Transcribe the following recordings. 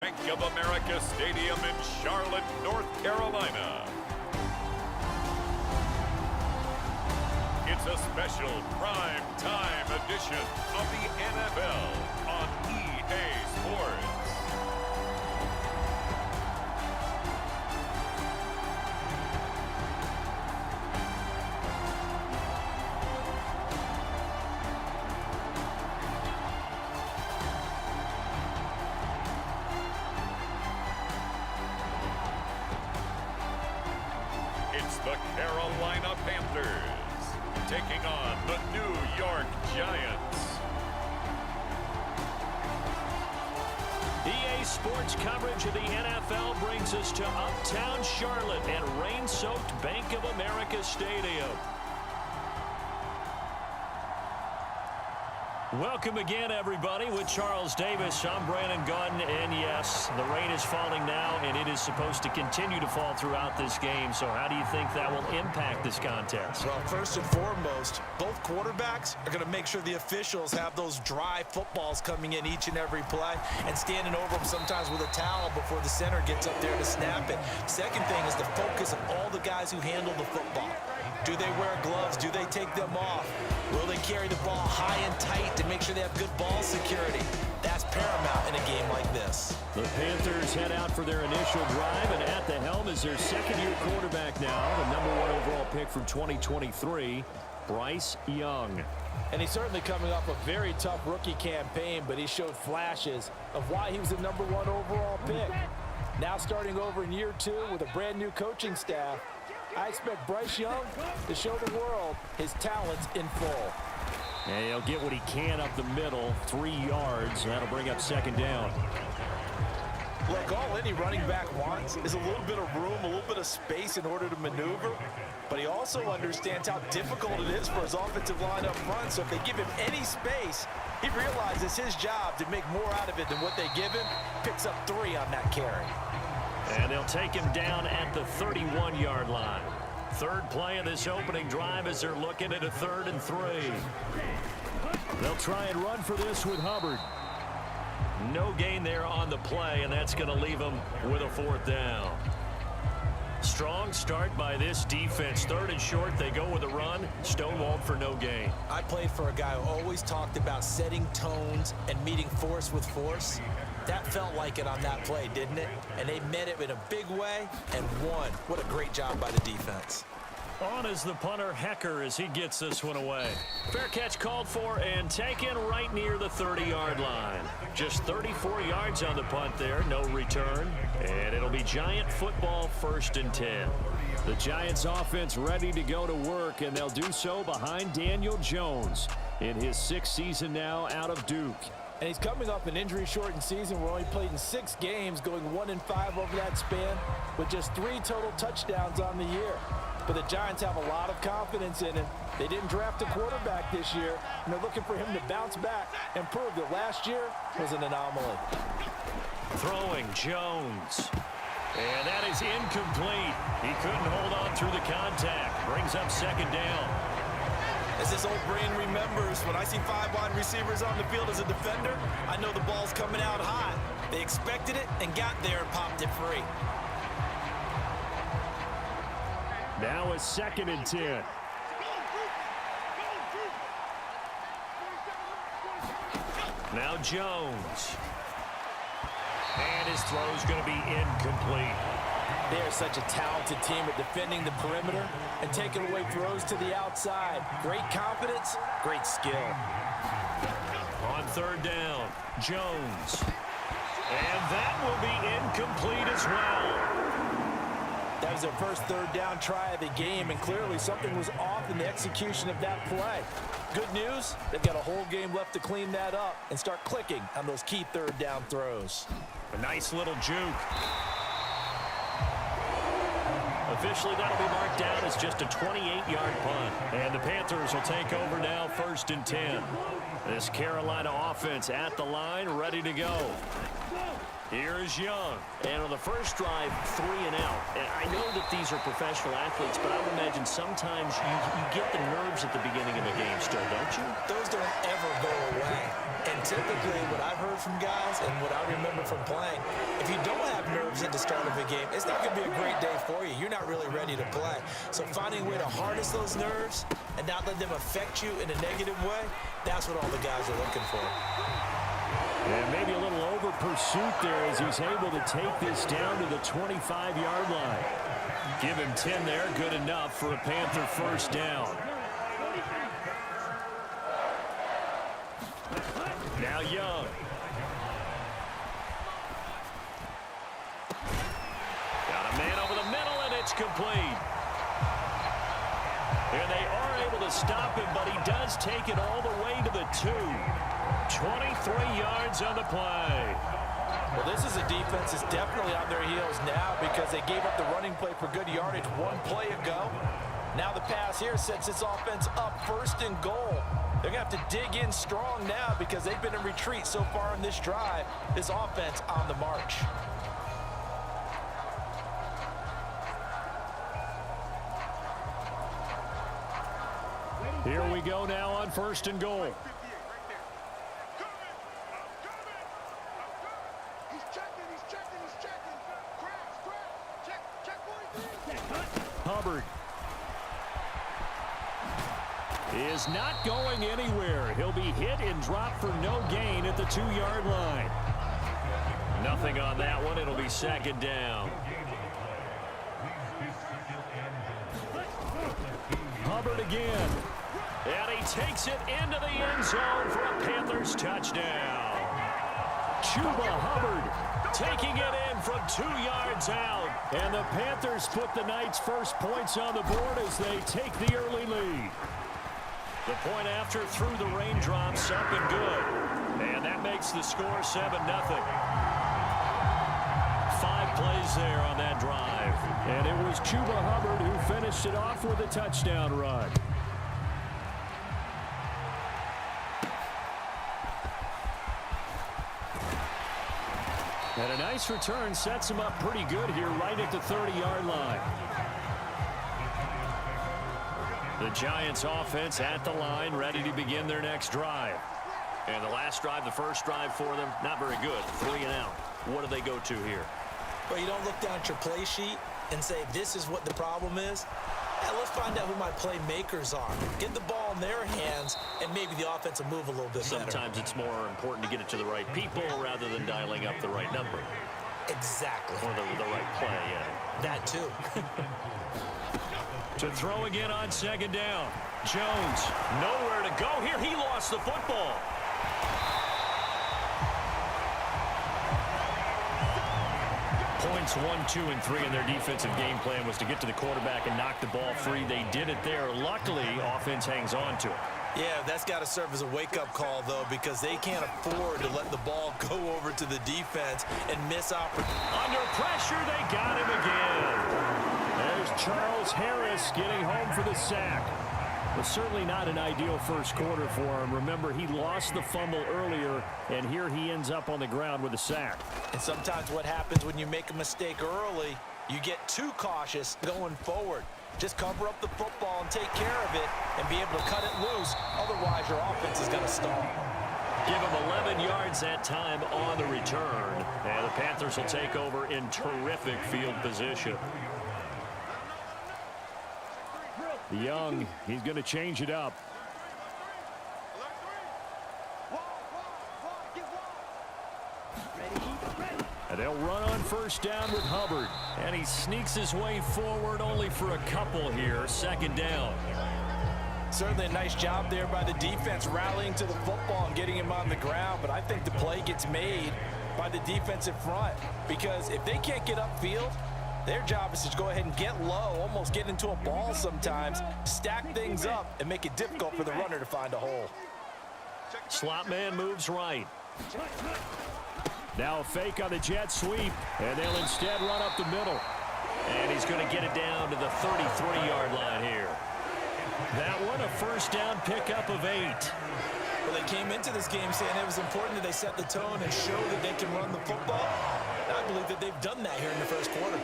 Bank of America Stadium in Charlotte, North Carolina. It's a special prime time edition of the NFL on EA Sports. It's the Carolina Panthers taking on the New York Giants. EA Sports coverage of the NFL brings us to uptown Charlotte and rain-soaked Bank of America Stadium. Welcome again, everybody. With Charles Davis, I'm Brandon Gaudin, and yes, the rain is falling now, and it is supposed to continue to fall throughout this game. So how do you think that will impact this contest? Well, first and foremost, both quarterbacks are going to make sure the officials have those dry footballs coming in each and every play and standing over them sometimes with a towel before the center gets up there to snap it. Second thing is the focus of all the guys who handle the football. Do they wear gloves? Do they take them off? Will they carry the ball high and tight to make sure they have good ball security? That's paramount in a game like this. The Panthers head out for their initial drive, and at the helm is their second-year quarterback now, the #1 overall pick from 2023, Bryce Young. And he's certainly coming off a very tough rookie campaign, but he showed flashes of why he was the #1 overall pick. Now starting over in year 2 with a brand-new coaching staff, I expect Bryce Young to show the world his talents in full. And he'll get what he can up the middle, 3 yards. That'll bring up second down. Look, all any running back wants is a little bit of room, a little bit of space in order to maneuver. But he also understands how difficult it is for his offensive line up front. So if they give him any space, he realizes his job to make more out of it than what they give him. Picks up 3 on that carry. And they'll take him down at the 31-yard line. Third play of this opening drive as they're looking at a 3rd and 3. They'll try and run for this with Hubbard. No gain there on the play, and that's going to leave them with a 4th down. Strong start by this defense. 3rd and short, they go with a run. Stonewalled for no gain. I played for a guy who always talked about setting tones and meeting force with force. That felt like it on that play, didn't it? And they met it in a big way and won. What a great job by the defense. On is the punter, Hecker, as he gets this one away. Fair catch called for and taken right near the 30-yard line. Just 34 yards on the punt there, no return. And it'll be Giant football, 1st and 10. The Giants offense ready to go to work, and they'll do so behind Daniel Jones in his 6th season now out of Duke. And he's coming off an injury-shortened season where he played in 6 games, going 1-5 over that span, with just 3 total touchdowns on the year. But the Giants have a lot of confidence in him. They didn't draft a quarterback this year, and they're looking for him to bounce back and prove that last year was an anomaly. Throwing Jones. And that is incomplete. He couldn't hold on through the contact. Brings up second down. As this old brain remembers, when I see 5 wide receivers on the field as a defender, I know the ball's coming out hot. They expected it and got there and popped it free. Now a 2nd and 10. Now Jones. And his throw's going to be incomplete. They are such a talented team at defending the perimeter and taking away throws to the outside. Great confidence, great skill. On 3rd down, Jones. And that will be incomplete as well. That was their first 3rd down try of the game, and clearly something was off in the execution of that play. Good news, they've got a whole game left to clean that up and start clicking on those key 3rd down throws. A nice little juke. Officially, that'll be marked down as just a 28-yard punt. And the Panthers will take over now, 1st and 10. This Carolina offense at the line, ready to go. Here is Young. And on the first drive, 3 and out. And I know that these are professional athletes, but I would imagine sometimes you get the nerves at the beginning of a game still, don't you? Those don't ever go away. And typically what I've heard from guys and what I remember from playing, if you don't have nerves at the start of a game, it's not going to be a great day for you. You're not really ready to play. So finding a way to harness those nerves and not let them affect you in a negative way, that's what all the guys are looking for. And maybe a little over pursuit there as he's able to take this down to the 25-yard line. Give him 10 there, good enough for a Panther first down. Now Young. Got a man over the middle, and it's complete. And they are able to stop him, but he does take it all the way to the 2. 23 yards on the play. Well, this is a defense that's definitely on their heels now because they gave up the running play for good yardage one play ago. Now the pass here sets this offense up 1st and goal. They're going to have to dig in strong now because they've been in retreat so far in this drive. This offense on the march. Here we go now on 1st and goal. Hubbard is not going anywhere. He'll be hit and dropped for no gain at the 2-yard line. Nothing on that one. It'll be 2nd down. Hubbard again. And he takes it into the end zone for a Panthers touchdown. Chuba Hubbard taking it in from 2 yards out. And the Panthers put the Knights' first points on the board as they take the early lead. The point after through the raindrops up and good. And that makes the score 7-0. 5 plays there on that drive. And it was Chuba Hubbard who finished it off with a touchdown run. And a nice return sets him up pretty good here right at the 30-yard line. The Giants offense at the line, ready to begin their next drive. And the last drive, the first drive for them, not very good. 3 and out. What do they go to here? Well, you don't look down at your play sheet and say, this is what the problem is. Yeah, let's find out who my playmakers are. Get the ball in their hands, and maybe the offense will move a little bit better. Sometimes it's more important to get it to the right people rather than dialing up the right number. Exactly. Or the right play, yeah. That too. To throw again on 2nd down. Jones, nowhere to go here. He lost the football. Points 1, 2, and 3 in their defensive game plan was to get to the quarterback and knock the ball free. They did it there. Luckily, offense hangs on to it. Yeah, that's got to serve as a wake-up call, though, because they can't afford to let the ball go over to the defense and miss opportunity. Under pressure, they got him again. There's Charles Harris getting home for the sack. But certainly not an ideal first quarter for him. Remember, he lost the fumble earlier, and here he ends up on the ground with a sack. And sometimes what happens when you make a mistake early, you get too cautious going forward. Just cover up the football and take care of it and be able to cut it loose. Otherwise, your offense is going to stall. Give him 11 yards that time on the return. And the Panthers will take over in terrific field position. Young, he's going to change it up. And they'll run on 1st down with Hubbard. And he sneaks his way forward only for a couple here. 2nd down. Certainly a nice job there by the defense rallying to the football and getting him on the ground. But I think the play gets made by the defensive front. Because if they can't get upfield, their job is to go ahead and get low, almost get into a ball sometimes, stack things up, and make it difficult for the runner to find a hole. Slot man moves right. Now a fake on the jet sweep, and they'll instead run up the middle. And he's going to get it down to the 33-yard line here. That one, a 1st down pickup of 8. Well, they came into this game saying it was important that they set the tone and show that they can run the football. And I believe that they've done that here in the first quarter.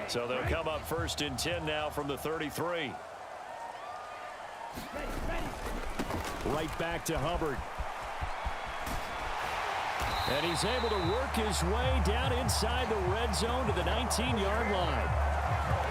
So they'll come up 1st and 10 now from the 33. Right back to Hubbard. And he's able to work his way down inside the red zone to the 19-yard line.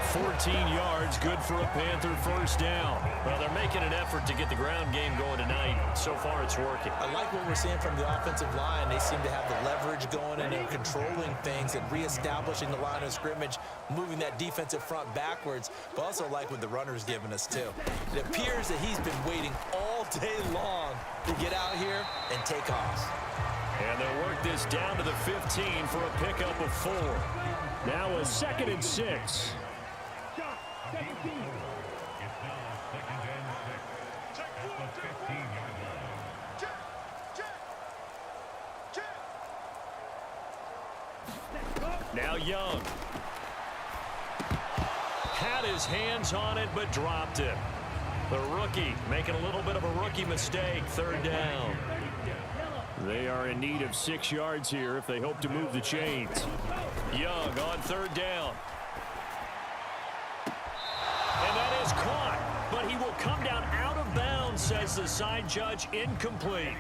14 yards, good for a Panther first down. Well, they're making an effort to get the ground game going tonight. So far, it's working. I like what we're seeing from the offensive line. They seem to have the leverage going, and they're controlling things and reestablishing the line of scrimmage, moving that defensive front backwards, but also like what the runner's giving us, too. It appears that he's been waiting all day long to get out here and take off. And they'll work this down to the 15 for a pickup of 4. Now a 2nd and 6. Now Young. Had his hands on it, but dropped it. The rookie making a little bit of a rookie mistake. 3rd down. They are in need of 6 yards here if they hope to move the chains. Young on 3rd down. And that is caught, but he will come down out of bounds, says the side judge. Incomplete.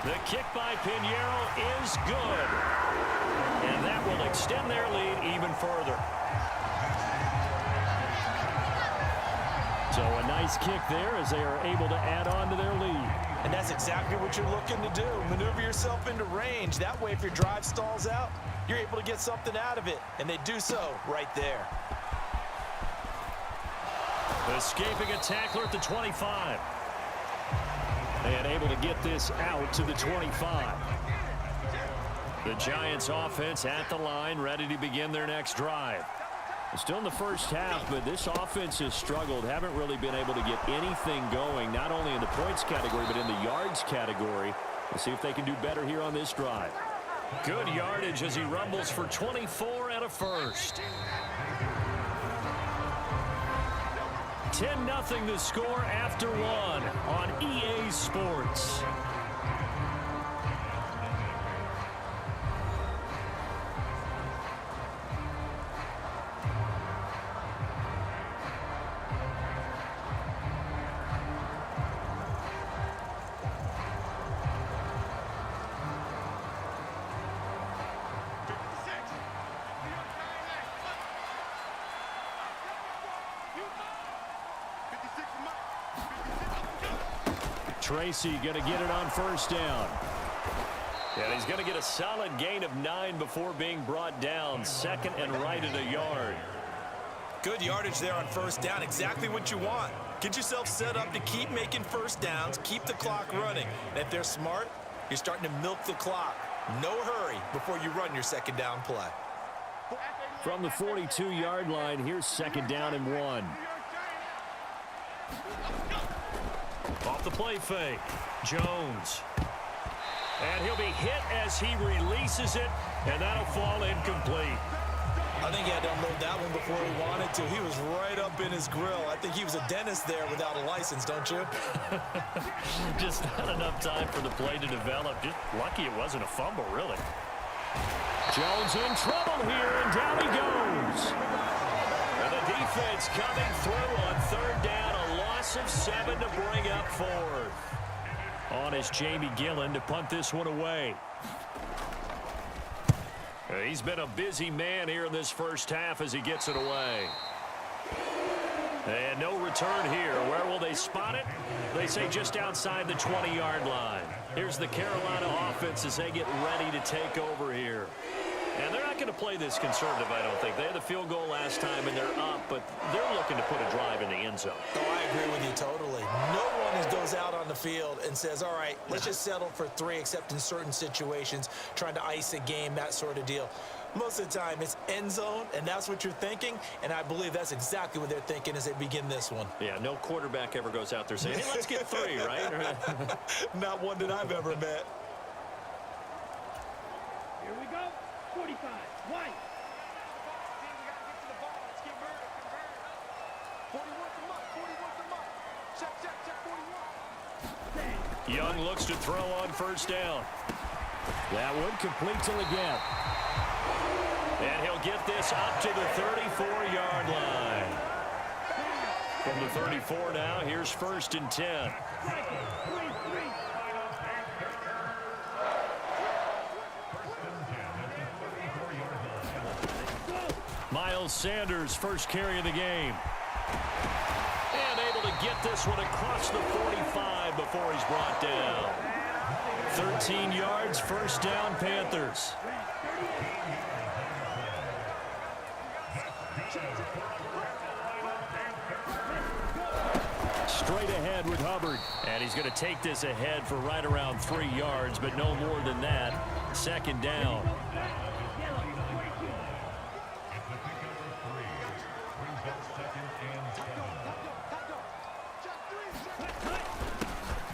The kick by Pinheiro is good. And that will extend their lead even further. So a nice kick there as they are able to add on to their lead. And that's exactly what you're looking to do. Maneuver yourself into range. That way, if your drive stalls out, you're able to get something out of it. And they do so right there. Escaping a tackler at the 25. And able to get this out to the 25. The Giants offense at the line, ready to begin their next drive. Still in the first half, but this offense has struggled. Haven't really been able to get anything going, not only in the points category, but in the yards category. We'll see if they can do better here on this drive. Good yardage as he rumbles for 24 and a first. 10-0 the score after 1 on EA Sports. Tracy going to get it on 1st down. And he's going to get a solid gain of 9 before being brought down. 2nd and right at a yard. Good yardage there on 1st down. Exactly what you want. Get yourself set up to keep making 1st downs, keep the clock running. And if they're smart, you're starting to milk the clock. No hurry before you run your 2nd down play. From the 42-yard line, here's 2nd down and 1. Off the play fake, Jones. And he'll be hit as he releases it, and that'll fall incomplete. I think he had to unload that one before he wanted to. He was right up in his grill. I think he was a dentist there without a license, don't you? Just not enough time for the play to develop. Just lucky it wasn't a fumble, really. Jones in trouble here, and down he goes. And the defense coming through on 3rd down. Of 7 to bring up 4th. On is Jamie Gillen to punt this one away. He's been a busy man here in this first half as he gets it away. And no return here. Where will they spot it? They say just outside the 20-yard line. Here's the Carolina offense as they get ready to take over here. And they're not going to play this conservative, I don't think. They had the field goal last time, and they're up, but they're looking to put a drive in the end zone. Oh, I agree with you totally. No one goes out on the field and says, all right, let's just settle for 3, except in certain situations, trying to ice a game, that sort of deal. Most of the time, it's end zone, and that's what you're thinking, and I believe that's exactly what they're thinking as they begin this one. Yeah, no quarterback ever goes out there saying, hey, let's get 3, right? Not one that I've ever met. Here we go. 45. White. 41. Young looks to throw on first down. That one completes him again. And he'll get this up to the 34-yard line. From the 34 now, here's 1st and 10. Miles Sanders, first carry of the game. And able to get this one across the 45 before he's brought down. 13 yards, first down, Panthers. Straight ahead with Hubbard. And he's going to take this ahead for right around 3 yards, but no more than that. 2nd down.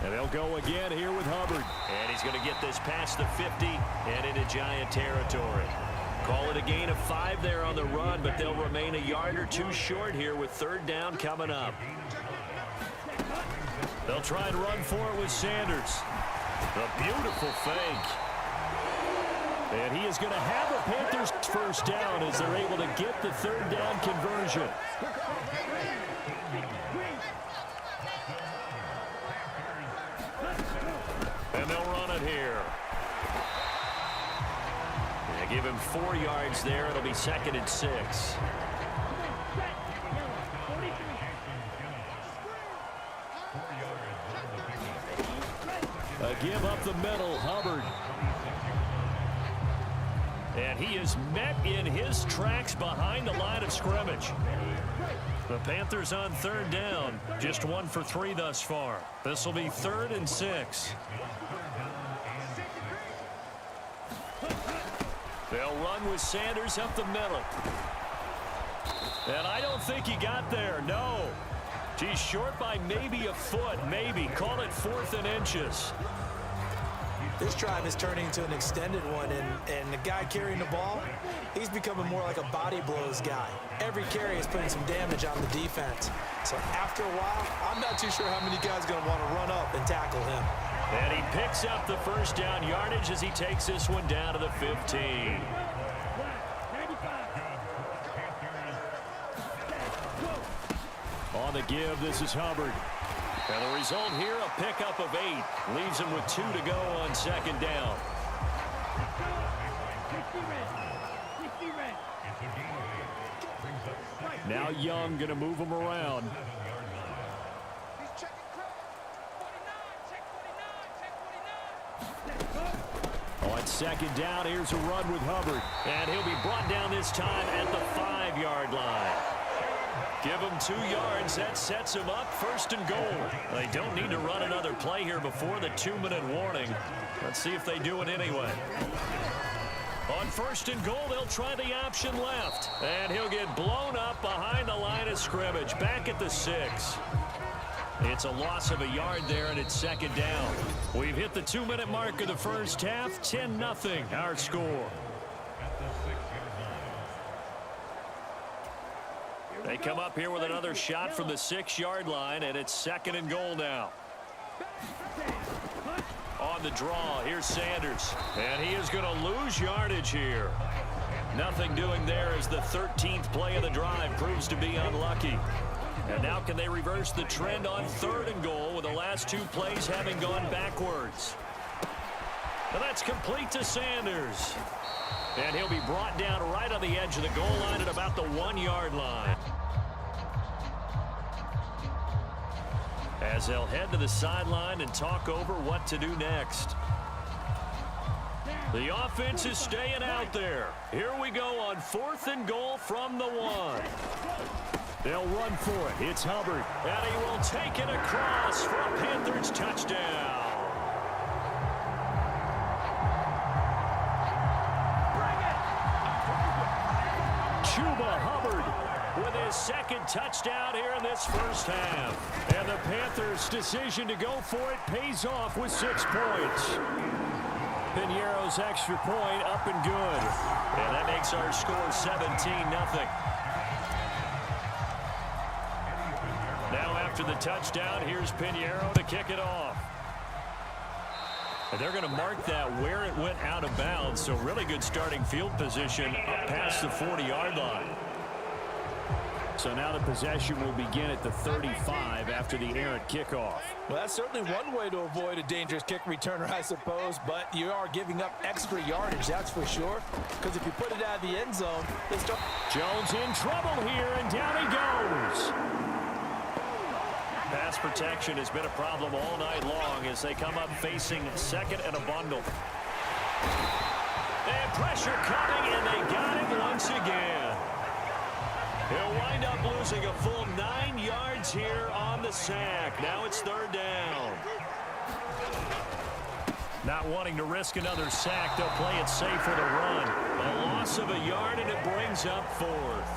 And they'll go again here with Hubbard. And he's going to get this past the 50 and into Giant territory. Call it a gain of 5 there on the run, but they'll remain a yard or 2 short here with 3rd down coming up. They'll try and run for it with Sanders. A beautiful fake. And he is going to have the Panthers first down as they're able to get the 3rd down conversion. And they'll run it here. They give him 4 yards there. It'll be 2nd and 6. A give up the middle, Hubbard. And he is met in his tracks behind the line of scrimmage. The Panthers on 3rd down. Just 1 for 3 thus far. This will be 3rd and 6. They'll run with Sanders up the middle. And I don't think he got there, no. He's short by maybe a foot, maybe. Call it 4th and inches. This drive is turning into an extended one, and the guy carrying the ball, he's becoming more like a body blows guy. Every carry is putting some damage on the defense. So after a while, I'm not too sure how many guys are going to want to run up and tackle him. And he picks up the first down yardage as he takes this one down to the 15. On the give, this is Hubbard. And the result here, a pickup of 8. Leaves him with 2 to go on 2nd down. Now Young going to move him around. On 2nd down, here's a run with Hubbard. And he'll be brought down this time at the 5-yard line. Give him 2 yards. That sets him up 1st and goal. They don't need to run another play here before the 2-minute warning. Let's see if they do it anyway. On 1st and goal, they'll try the option left. And he'll get blown up behind the line of scrimmage. Back at the 6. It's a loss of a yard there, and it's 2nd down. We've hit the 2-minute mark of the first half. 10-0 our score. They come up here with another shot from the 6-yard line, and it's 2nd and goal now. On the draw, here's Sanders. And he is going to lose yardage here. Nothing doing there as the 13th play of the drive proves to be unlucky. And now can they reverse the trend on 3rd and goal with the last 2 plays having gone backwards? And that's complete to Sanders. And he'll be brought down right on the edge of the goal line at about the 1-yard line. As they'll head to the sideline and talk over what to do next. The offense is staying out there. Here we go on 4th and goal from the 1. They'll run for it. It's Hubbard. And he will take it across for a Panthers touchdown. second touchdown here in this first half. And the Panthers' decision to go for it pays off with 6 points. Piñeiro's extra point up and good. And that makes our score 17-0. Now after the touchdown, here's Piñeiro to kick it off. And they're going to mark that where it went out of bounds. So really good starting field position up past the 40-yard line. So now the possession will begin at the 35 after the errant kickoff. Well, that's certainly one way to avoid a dangerous kick returner, I suppose, but you are giving up extra yardage, that's for sure, because if you put it out of the end zone, they start... Jones in trouble here, and down he goes. Pass protection has been a problem all night long as they come up facing second and a bundle. And pressure coming, and they got him once again. He'll wind up losing a full 9 yards here on the sack. Now it's third down. Not wanting to risk another sack, they'll play it safe with a run. A loss of a yard, and it brings up fourth.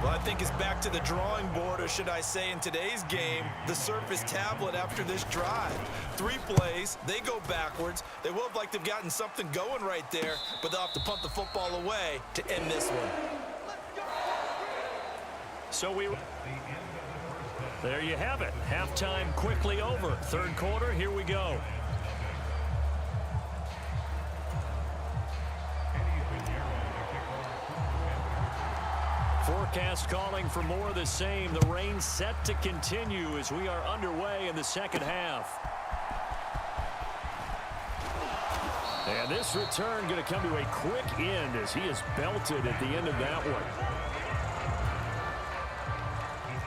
Well, I think it's back to the drawing board, or should I say in today's game, the Surface tablet after this drive. 3 plays, they go backwards. They will have liked to have gotten something going right there, but they'll have to punt the football away to end this one. So there you have it. Halftime quickly over. Third quarter, here we go. Forecast calling for more of the same. The rain set to continue as we are underway in the second half. And this return going to come to a quick end as he is belted at the end of that one.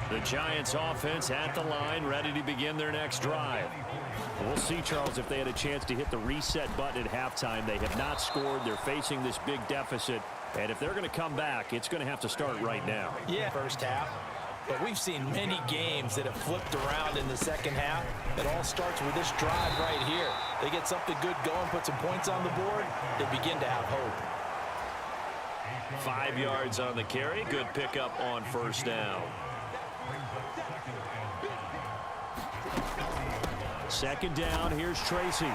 The Giants offense at the line, ready to begin their next drive. We'll see, Charles, if they had a chance to hit the reset button at halftime. They have not scored. They're facing this big deficit. And if they're going to come back, it's going to have to start right now. Yeah, first half. But we've seen many games that have flipped around in the second half. It all starts with this drive right here. They get something good going, put some points on the board, they begin to have hope. 5 yards on the carry. Good pickup on first down. Second down, here's Tracy.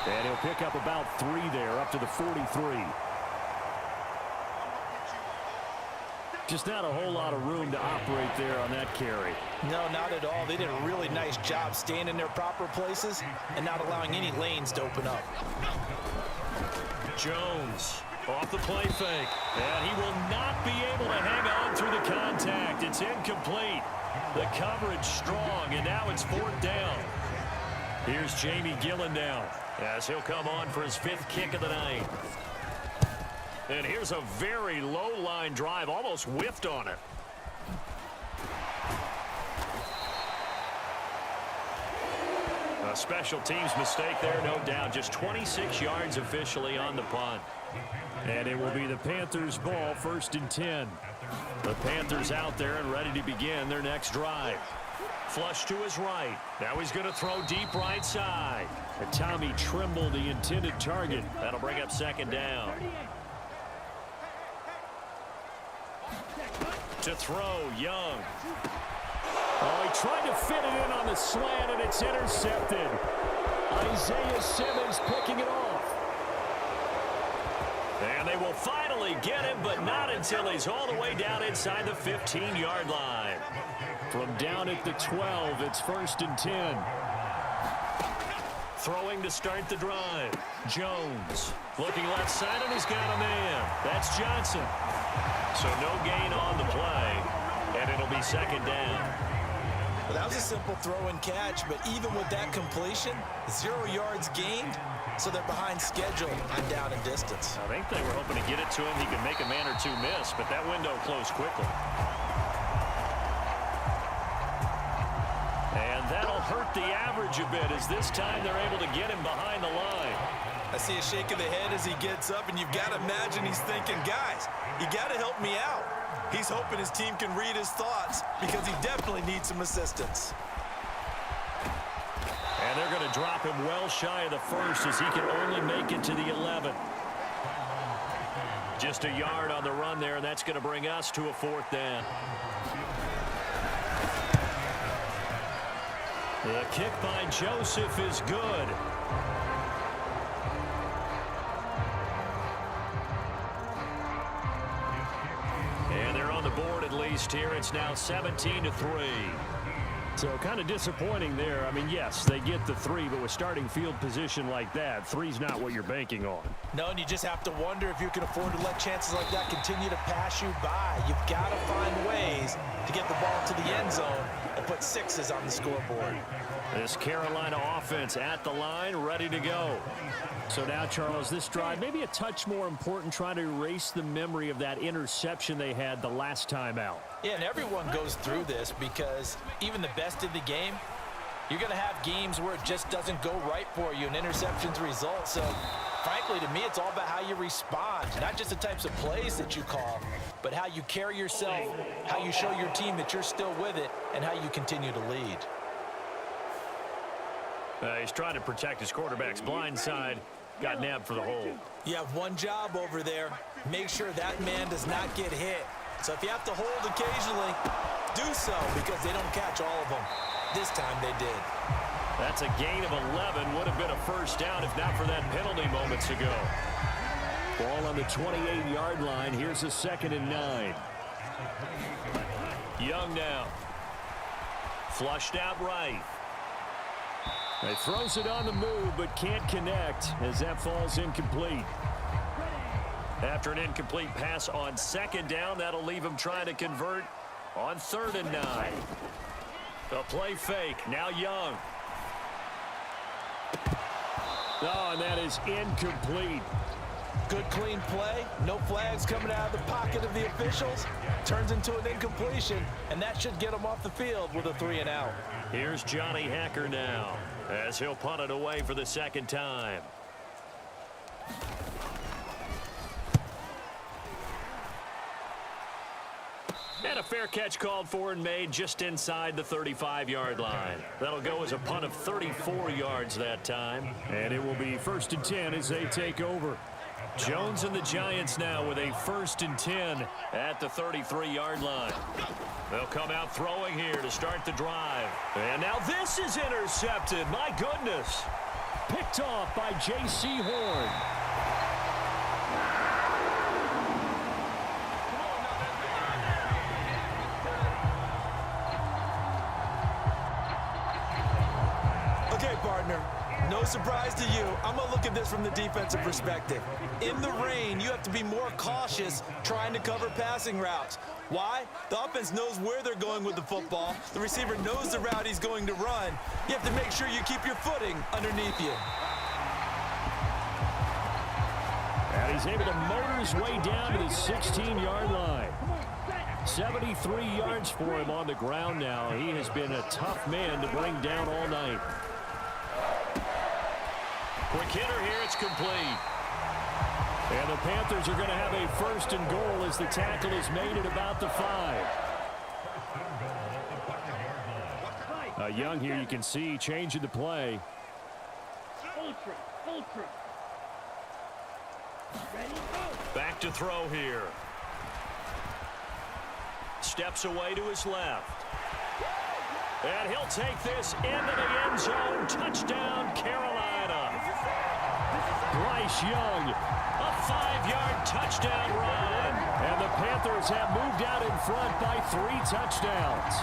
And he'll pick up about 3 there, up to the 43. Just not a whole lot of room to operate there on that carry. No, not at all. They did a really nice job staying in their proper places and not allowing any lanes to open up. Jones off the play fake. And he will not be able to hang on through the contact. It's incomplete. The coverage strong, and now it's fourth down. Here's Jamie Gillen down as he'll come on for his 5th kick of the night. And here's a very low line drive, almost whiffed on it. A special teams mistake there, no doubt. Just 26 yards officially on the punt. And it will be the Panthers' ball, 1st and 10. The Panthers out there and ready to begin their next drive. Flush to his right. Now he's going to throw deep right side. And Tommy Trimble, the intended target. That'll bring up second down. To throw, Young. Oh, he tried to fit it in on the slant, and it's intercepted. Isaiah Simmons picking it off. And they will finally get him, but not until he's all the way down inside the 15-yard line. From down at the 12, it's 1st and 10. Throwing to start the drive. Jones looking left side, and he's got a man. That's Johnson. So no gain on the play, and it'll be second down. Well, that was a simple throw and catch, but even with that completion, 0 yards gained, so they're behind schedule on down and distance. I think they were hoping to get it to him. He could make a man or two miss, but that window closed quickly. And that'll hurt the average a bit as this time they're able to get him behind the line. I see a shake of the head as he gets up, and you've got to imagine he's thinking, guys, you got to help me out. He's hoping his team can read his thoughts because he definitely needs some assistance. And they're going to drop him well shy of the 1st as he can only make it to the 11. Just a yard on the run there, and that's going to bring us to a 4th down. The kick by Joseph is good. And they're on the board at least here. It's now 17-3. So kind of disappointing there. I mean, yes, they get the 3, but with starting field position like that, 3's not what you're banking on. No, and you just have to wonder if you can afford to let chances like that continue to pass you by. You've got to find ways to get the ball to the end zone and put 6s on the scoreboard. This Carolina offense at the line, ready to go. So now, Charles, this drive maybe a touch more important, trying to erase the memory of that interception they had the last time out. Yeah, and everyone goes through this because even the best in the game, you're going to have games where it just doesn't go right for you and interceptions result. So, frankly, to me, it's all about how you respond, not just the types of plays that you call, but how you carry yourself, how you show your team that you're still with it, and how you continue to lead. He's trying to protect his quarterback's blind side. Got nabbed for the hold. You have one job over there. Make sure that man does not get hit. So if you have to hold occasionally, do so because they don't catch all of them. This time they did. That's a gain of 11. Would have been a first down if not for that penalty moments ago. Ball on the 28-yard line. Here's a 2nd and 9. Young now. Flushed out right. He throws it on the move, but can't connect as that falls incomplete. After an incomplete pass on 2nd down, that'll leave him trying to convert on 3rd and 9. The play fake, now Young. Oh, and that is incomplete. Good clean play, no flags coming out of the pocket of the officials. Turns into an incompletion, and that should get him off the field with a 3 and out. Here's Johnny Hacker now as he'll punt it away for the 2nd time. And a fair catch called for and made just inside the 35-yard line. That'll go as a punt of 34 yards that time. And it will be 1st and 10 as they take over. Jones and the Giants now with a 1st and 10 at the 33-yard line. They'll come out throwing here to start the drive. And now this is intercepted. My goodness. Picked off by J.C. Horn. Okay, partner. No surprise to you. I'm going to look at this from the defensive perspective. In the rain, you have to be more cautious trying to cover passing routes. Why? The offense knows where they're going with the football. The receiver knows the route he's going to run. You have to make sure you keep your footing underneath you. And he's able to motor his way down to the 16-yard line. 73 yards for him on the ground now. He has been a tough man to bring down all night. Quick hitter here, it's complete. And the Panthers are going to have a 1st and goal as the tackle is made at about the 5. Young here, you can see changing the play. Ultra. Ready, go. Back to throw here. Steps away to his left. And he'll take this into the end zone. Touchdown, Carolina. Bryce Young, a 5-yard touchdown run. And the Panthers have moved out in front by 3 touchdowns.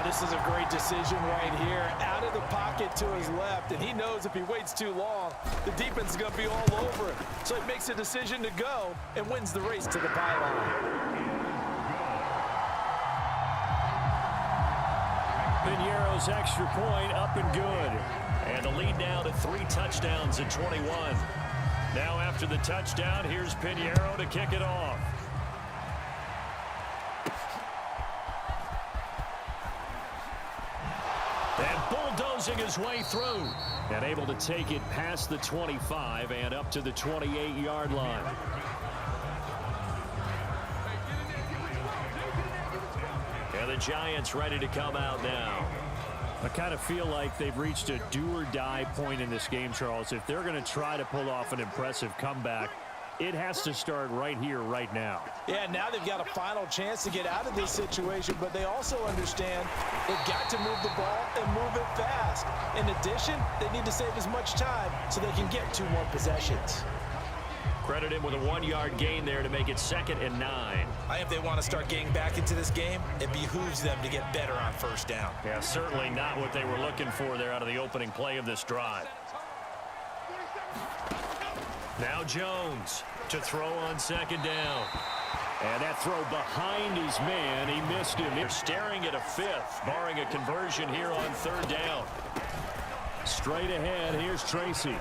This is a great decision right here. Out of the pocket to his left, and he knows if he waits too long, the defense is going to be all over him. So he makes a decision to go and wins the race to the pylon. Piñeiro's extra point up and good. And the lead now to 3 touchdowns at 21. Now after the touchdown, here's Piñeiro to kick it off. And bulldozing his way through. And able to take it past the 25 and up to the 28-yard line. And the Giants ready to come out now. I kind of feel like they've reached a do-or-die point in this game, Charles. If they're going to try to pull off an impressive comeback, it has to start right here, right now. Yeah, now they've got a final chance to get out of this situation, but they also understand they've got to move the ball and move it fast. In addition, they need to save as much time so they can get 2 more possessions. Credit him with a 1-yard gain there to make it 2nd and 9. If they want to start getting back into this game, it behooves them to get better on first down. Yeah, certainly not what they were looking for there out of the opening play of this drive. Now Jones to throw on 2nd down. And that throw behind his man, he missed him. They're staring at a 5th, barring a conversion here on 3rd down. Straight ahead, here's Tracy.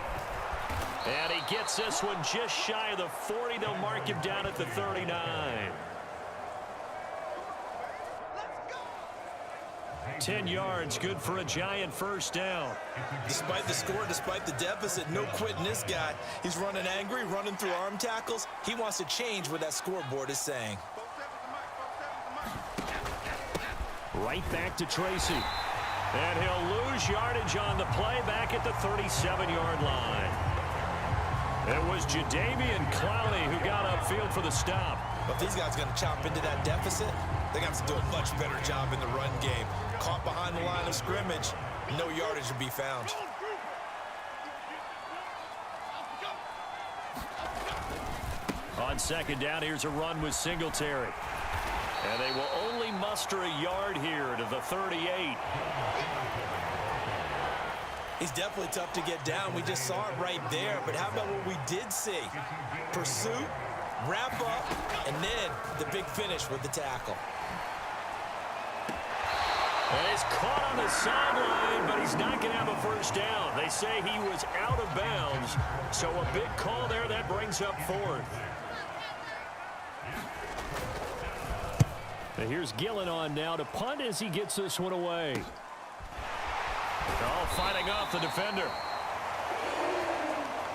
And he gets this one just shy of the 40. They'll mark him down at the 39. 10 yards, good for a Giant first down. Despite the score, despite the deficit, no quitting this guy. He's running angry, running through arm tackles. He wants to change what that scoreboard is saying. Right back to Tracy. And he'll lose yardage on the play back at the 37-yard line. It was Jadeveon Clowney who got upfield for the stop. But if these guys are going to chop into that deficit, they're going to have to do a much better job in the run game. Caught behind the line of scrimmage, no yardage to be found. On 2nd down, here's a run with Singletary. And they will only muster a yard here to the 38. He's definitely tough to get down. We just saw it right there. But how about what we did see? Pursuit, wrap up, and then the big finish with the tackle. And he's caught on the sideline, but he's not going to have a first down. They say he was out of bounds. So a big call there that brings up 4th. And here's Gillen on now to punt as he gets this one away. All fighting off the defender.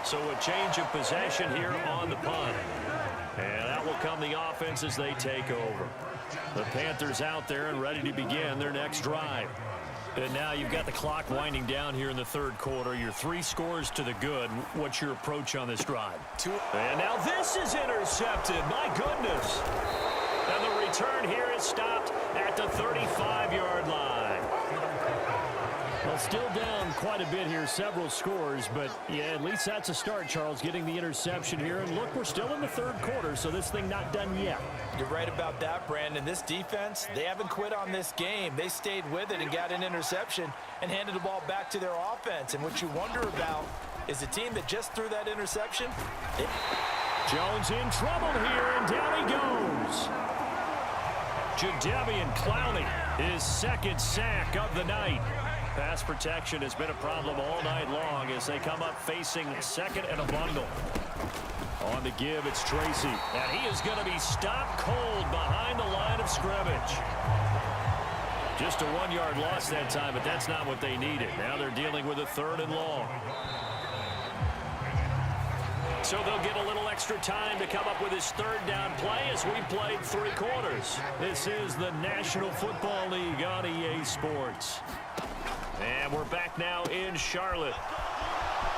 So a change of possession here on the punt. And that will come the offense as they take over. The Panthers out there and ready to begin their next drive. And now you've got the clock winding down here in the 3rd quarter. You're 3 scores to the good. What's your approach on this drive? 2. And now this is intercepted. My goodness. And the return here is stopped at the 35-yard line. Well, still down quite a bit here, several scores, but yeah, at least that's a start, Charles, getting the interception here. And look, we're still in the 3rd quarter, so this thing not done yet. You're right about that, Brandon. This defense, they haven't quit on this game. They stayed with it and got an interception and handed the ball back to their offense. And what you wonder about is the team that just threw that interception. Jones in trouble here, and down he goes. Jadeveon Clowney, his 2nd sack of the night. Pass protection has been a problem all night long as they come up facing 2nd and a bundle. On the give, it's Tracy. And he is going to be stopped cold behind the line of scrimmage. Just a 1-yard loss that time, but that's not what they needed. Now they're dealing with a 3rd and long. So they'll get a little extra time to come up with his 3rd down play as we played 3 quarters. This is the National Football League on EA Sports. And we're back now in Charlotte.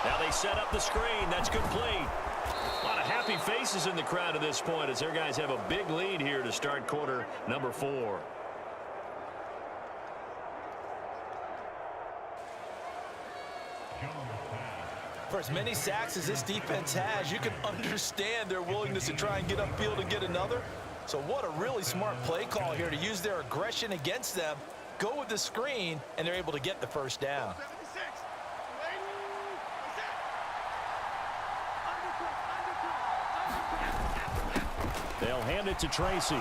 Now they set up the screen. That's complete. A lot of happy faces in the crowd at this point as their guys have a big lead here to start quarter number 4. For as many sacks as this defense has, you can understand their willingness to try and get upfield and get another. So what a really smart play call here to use their aggression against them. Go with the screen, and they're able to get the first down. They'll hand it to Tracy.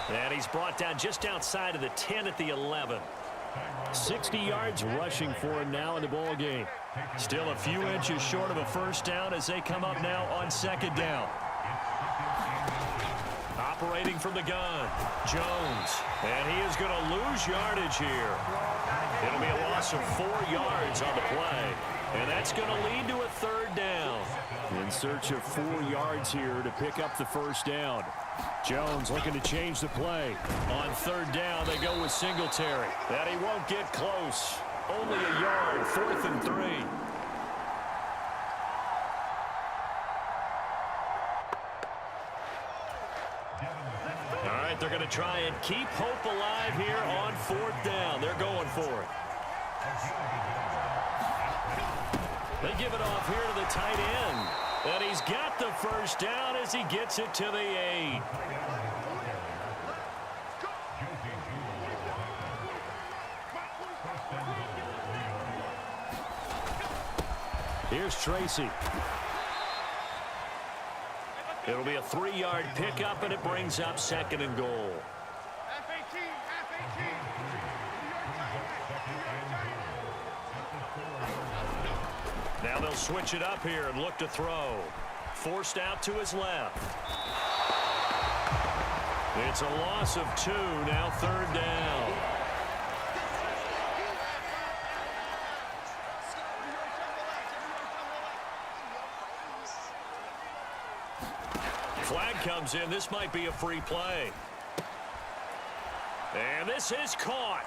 And he's brought down just outside of the 10 at the 11. 60 yards rushing for him now in the ball game. Still a few inches short of a first down as they come up now on 2nd down. Operating from the gun, Jones. And he is going to lose yardage here. It'll be a loss of 4 yards on the play. And that's going to lead to a 3rd down. In search of 4 yards here to pick up the first down. Jones looking to change the play. On 3rd down, they go with Singletary. And he won't get close. Only a yard, 4th and 3. right, they're going to try and keep hope alive here on 4th down. They're going for it. They give it off here to the tight end. And he's got the first down as he gets it to the 8. Here's Tracy. It'll be a 3-yard pickup, and it brings up 2nd and goal. Now they'll switch it up here and look to throw. Forced out to his left. It's a loss of 2, now 3rd down. Flag comes in. This might be a free play. And this is caught.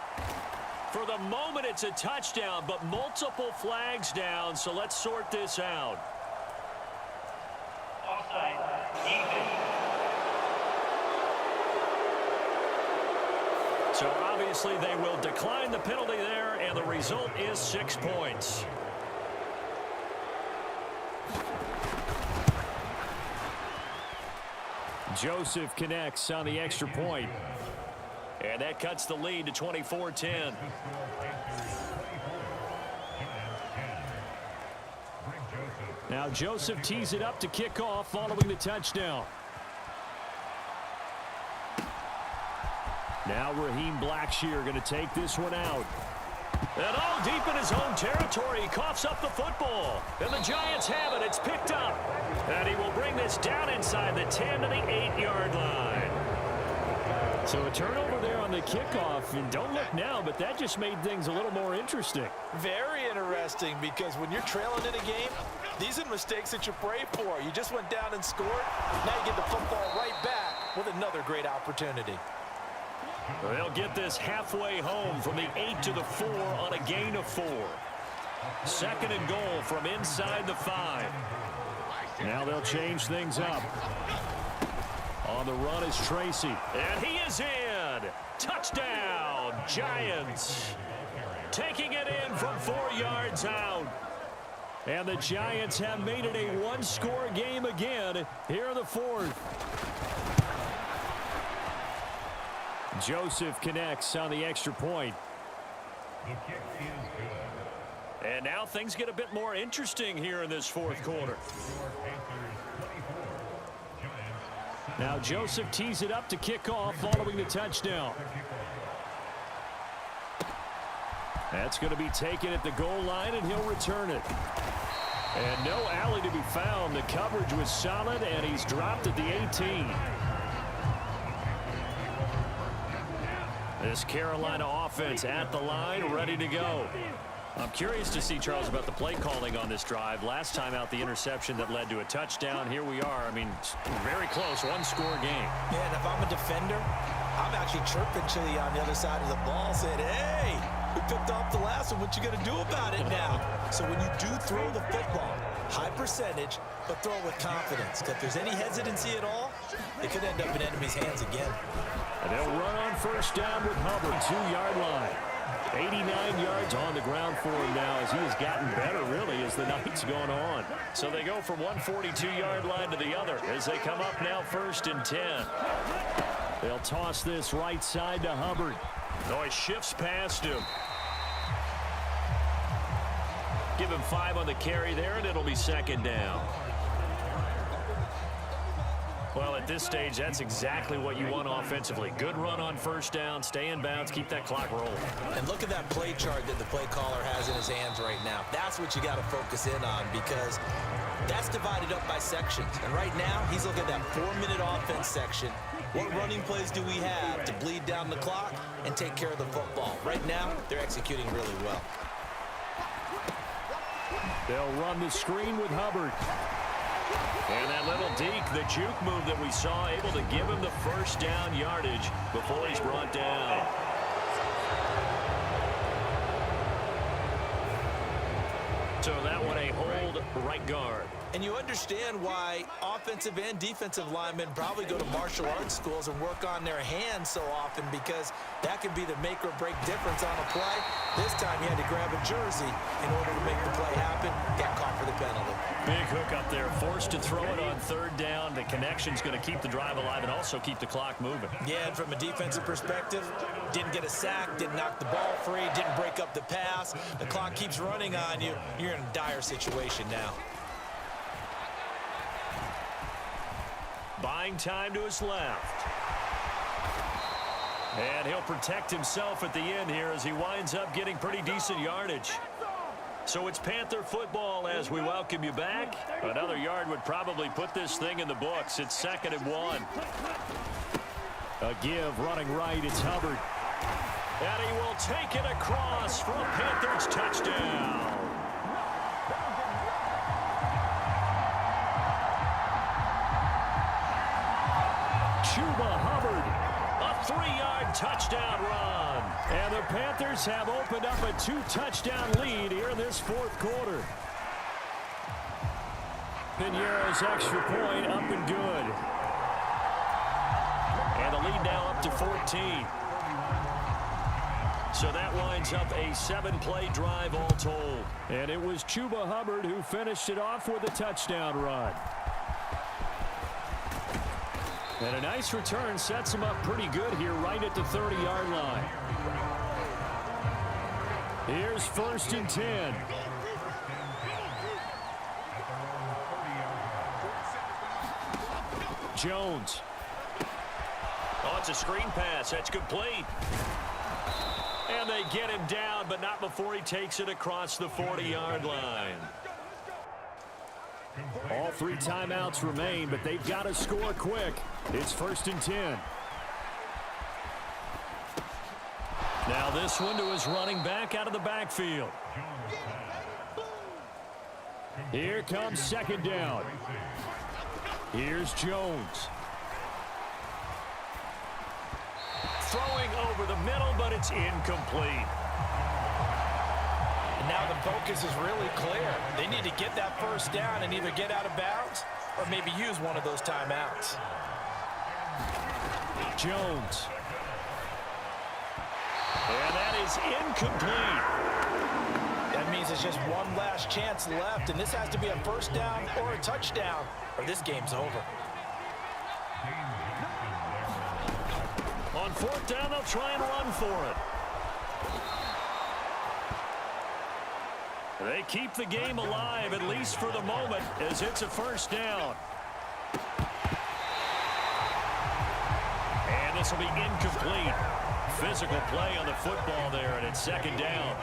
For the moment, it's a touchdown, but multiple flags down, so let's sort this out. So obviously they will decline the penalty there, and the result is 6 points. Joseph connects on the extra point. And that cuts the lead to 24-10. Now Joseph tees it up to kick off following the touchdown. Now Raheem Blackshear going to take this one out. And all deep in his own territory, he coughs up the football. And the Giants have it. It's picked up. And he will bring this down inside the 10 to the 8-yard line. So a turnover there on the kickoff. And don't look now, but that just made things a little more interesting. Very interesting, because when you're trailing in a game, these are mistakes that you pray for. You just went down and scored. Now you get the football right back with another great opportunity. They'll get this halfway home from the 8 to the 4 on a gain of 4. 2nd and goal from inside the 5. Now they'll change things up. On the run is Tracy. And he is in. Touchdown, Giants. Taking it in from 4 yards out. And the Giants have made it a one-score game again here in the 4th. Joseph connects on the extra point. And now things get a bit more interesting here in this 4th quarter. Now Joseph tees it up to kick off following the touchdown. That's going to be taken at the goal line, and he'll return it. And no alley to be found. The coverage was solid, and he's dropped at the 18. This Carolina offense at the line, ready to go. I'm curious to see, Charles, about the play calling on this drive. Last time out, the interception that led to a touchdown. Here we are. I mean, very close, one-score game. Yeah, and if I'm a defender, I'm actually chirping Chili on the other side of the ball, saying, hey, we picked off the last one. What you going to do about it now? So when you do throw the football, high percentage, but throw it with confidence. Because if there's any hesitancy at all, it could end up in enemy's hands again. And they'll run on first down with Hubbard, 2-yard line. 89 yards on the ground for him now, as he has gotten better, really, as the night's gone on. So they go from one 42-yard line to the other as they come up now 1st and 10. They'll toss this right side to Hubbard. Oh, he shifts past him. Give him 5 on the carry there, and it'll be 2nd down. Well, at this stage, that's exactly what you want offensively. Good run on first down, stay in bounds, keep that clock rolling. And look at that play chart that the play caller has in his hands right now. That's what you got to focus in on, because that's divided up by sections. And right now, he's looking at that 4-minute offense section. What running plays do we have to bleed down the clock and take care of the football? Right now, they're executing really well. They'll run the screen with Hubbard. And that little deke, the juke move that we saw, able to give him the first down yardage before he's brought down. So that one a hold right guard. And you understand why offensive and defensive linemen probably go to martial arts schools and work on their hands so often, because that can be the make or break difference on a play. This time he had to grab a jersey in order to make the play happen. Got caught for the penalty. Big hook up there, forced to throw it on third down. The connection's going to keep the drive alive and also keep the clock moving. Yeah, and from a defensive perspective, didn't get a sack, didn't knock the ball free, didn't break up the pass. The clock keeps running on you. You're in a dire situation now. Buying time to his left. And he'll protect himself at the end here as he winds up getting pretty decent yardage. So it's Panther football as we welcome you back. Another yard would probably put this thing in the books. It's 2nd and 1. A give running right. It's Hubbard. And he will take it across for a Panthers touchdown. Chuba Hubbard, a 3-yard touchdown run. And the Panthers have opened up a 2-touchdown lead here in this 4th quarter. Piñeiro's extra point up and good. And the lead now up to 14. So that winds up a 7-play drive all told. And it was Chuba Hubbard who finished it off with a touchdown run. And a nice return sets him up pretty good here right at the 30-yard line. Here's 1st and 10. Jones. Oh, it's a screen pass. That's complete. And they get him down, but not before he takes it across the 40-yard line. All 3 timeouts remain, but they've got to score quick. It's 1st and 10. Now this one to his running back out of the backfield. Here comes 2nd down. Here's Jones. Throwing over the middle, but it's incomplete. And now the focus is really clear. They need to get that 1st down and either get out of bounds or maybe use one of those timeouts. Jones. And that is incomplete. That means it's just one last chance left, and this has to be a 1st down or a touchdown, or this game's over. On 4th down, they'll try and run for it. They keep the game alive, at least for the moment, as it's a 1st down. And this will be incomplete. Physical play on the football there, and it's 2nd down.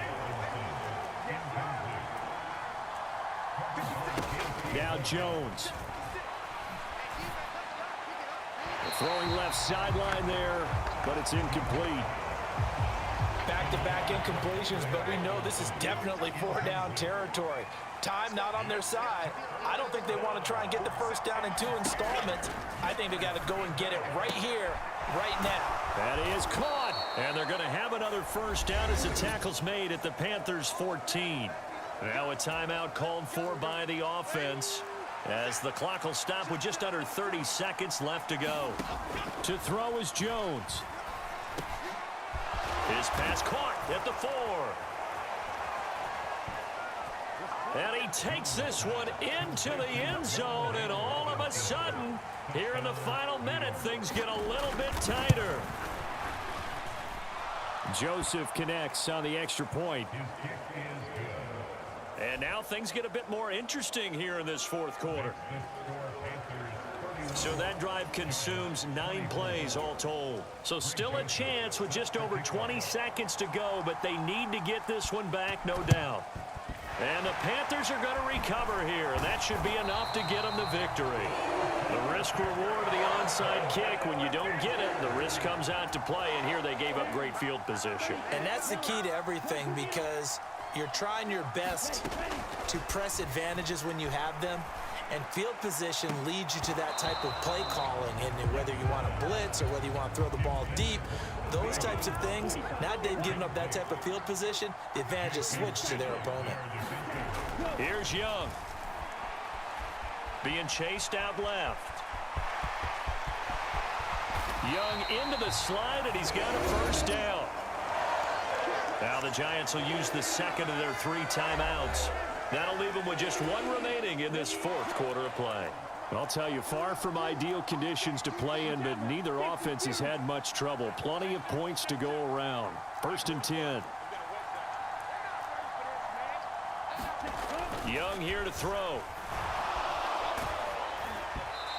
Now Jones. Throwing left sideline there, but it's incomplete. Back-to-back incompletions, but we know this is definitely 4-down territory. Time not on their side. I don't think they want to try and get the 1st down in 2 installments. I think they got to go and get it right here, right now. That is caught. And they're going to have another 1st down as the tackle's made at the Panthers' 14. Now a timeout called for by the offense, as the clock will stop with just under 30 seconds left to go. To throw is Jones. His pass caught at the 4. And he takes this one into the end zone, and all of a sudden, here in the final minute, things get a little bit tighter. Joseph connects on the extra point. And now things get a bit more interesting here in this 4th quarter. So that drive consumes 9 plays all told. So still a chance with just over 20 seconds to go, but they need to get this one back, no doubt. And the Panthers are going to recover here, and that should be enough to get them the victory. The risk-reward of the onside kick, when you don't get it, the risk comes out to play, and here they gave up great field position. And that's the key to everything, because you're trying your best to press advantages when you have them, and field position leads you to that type of play calling, and whether you want to blitz or whether you want to throw the ball deep, those types of things. Now they've given up that type of field position, the advantage is switched to their opponent. Here's Young. being chased out left. Young into the slide, and he's got a first down. Now the Giants will use the second of their 3 timeouts. That'll leave them with just 1 remaining in this 4th quarter of play. I'll tell you, far from ideal conditions to play in, but neither offense has had much trouble. Plenty of points to go around. 1st and 10. Young here to throw.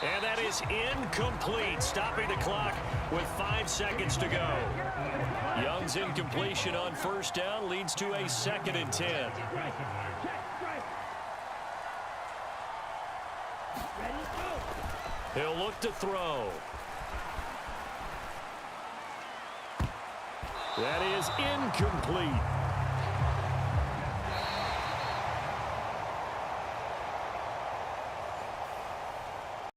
And that is incomplete, stopping the clock with 5 seconds to go. Young's incompletion on 1st down leads to a 2nd and 10. He'll look to throw. That is incomplete.